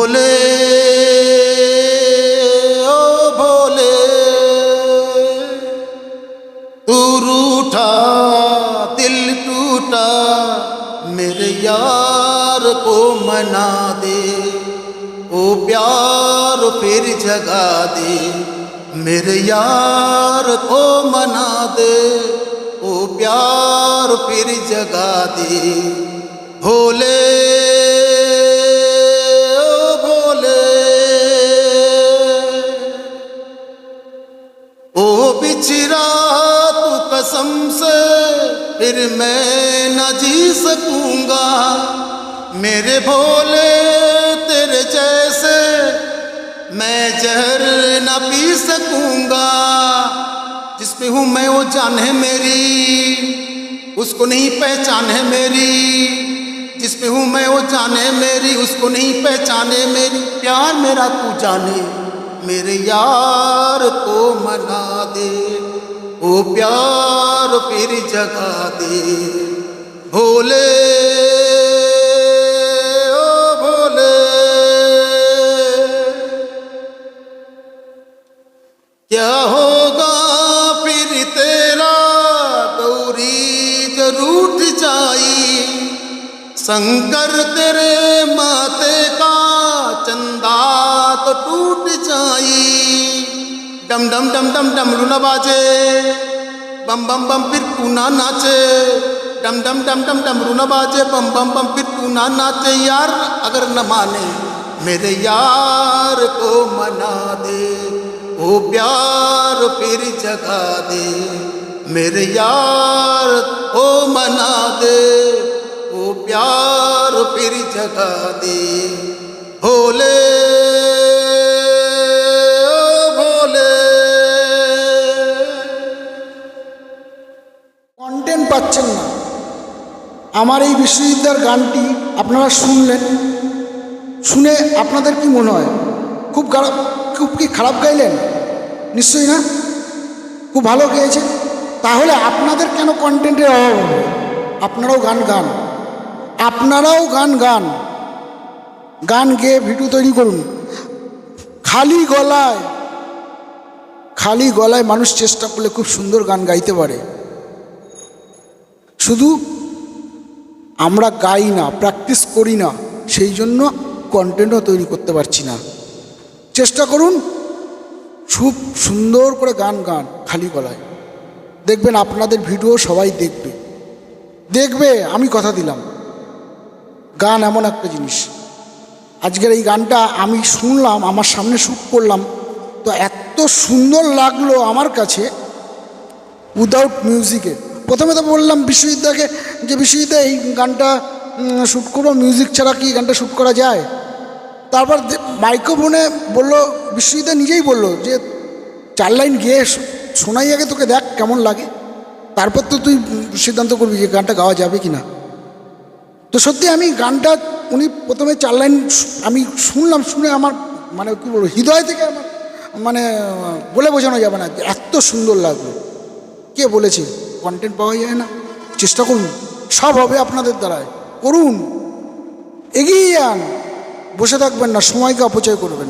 भोले ओ भोले तू रूठा दिल टूटा मेरे यार को मना दे, ओ प्यार फिर जगा दे, मेरे यार को मना दे, ओ प्यार फिर जगा दे। भोले ओ भोले ओ बिछड़ा तू कसम से फिर मैं न जी सकूंगा, मेरे भोले तेरे जैसे मैं जहर न पी सकूंगा। जिस पे हूँ मैं वो जान है मेरी, उसको नहीं पहचान है मेरी। जिस पे हूँ मैं वो जान है मेरी, उसको नहीं पहचाने मेरी। प्यार मेरा तू जाने, मेरे यार को मना दे, ओ प्यार फिर जगा दे। भोले ओ भोले क्या होगा फिर तेरा, गौरी जो रूठ जाई, शंकर तेरे माथे का चंदा तो टूट जाई। डम डम डम डम डमरू न बाजे, बम बम बम फिर तू ना नाचे। डम डम डम डम डमरू न बाजे, बम बम बम फिर तू ना नाचे। यार अगर न माने मेरे यार को मना दे, ओ प्यार फिर जगा दे, मेरे यार को मना दे, ओ प्यार फिर जगा दे। भोले ओ भोले। কন্টেন্ট পাচ্ছেন না। আমার এই বিশ্বজিৎদার গানটি আপনারা শুনলেন, শুনে আপনাদের কি মনে হয়? খুব কি খারাপ গাইলেন? নিশ্চয়ই না, খুব ভালো গেয়েছেন। তাহলে আপনাদের কেন কন্টেন্টের অভাব হবে? আপনারাও গান আপনারাও গান গেয়ে ভিডিও তৈরি করুন। খালি গলায় মানুষ চেষ্টা করলে খুব সুন্দর গান গাইতে পারে। শুধু আমরা গাই না, প্র্যাকটিস করি না, সেই জন্য কন্টেন্টও তৈরি করতে পারছি না। চেষ্টা করুন, খুব সুন্দর করে গান খালি গলায়, দেখবেন আপনাদের ভিডিও সবাই দেখবে। আমি কথা দিলাম, গান এমন একটা জিনিস। আজকের এই গানটা আমি শুনলাম, আমার সামনে শ্যুট করলাম, তো এত সুন্দর লাগলো আমার কাছে উইদাউট মিউজিকে। প্রথমে তো বললাম বিশ্বজিৎদাকে যে বিশ্বজিৎদা এই গানটা শ্যুট করবো, মিউজিক ছাড়া কি গানটা শ্যুট করা যায়? তারপর মাইক্রোফোনে বললো, বিশ্বজিৎদা নিজেই বললো যে 4 লাইন গেয়ে শোনাই আগে, তোকে দেখ কেমন লাগে, তারপর তো তুই সিদ্ধান্ত করবি যে গানটা গাওয়া যাবে কি না। তো সত্যি আমি গানটা উনি প্রথমে 4 লাইন আমি শুনলাম, শুনে আমার মানে কী বলবো, হৃদয় থেকে আমার মানে বলে বোঝানো যাবে না, এত সুন্দর লাগলো। কে বলেছে কন্টেন্ট পাওয়া যায় না? চেষ্টা করুন, সব হবে আপনাদের দ্বারায়। করুন, এগিয়ে যান, বসে থাকবেন না, সময়কে অপচয় করবেন।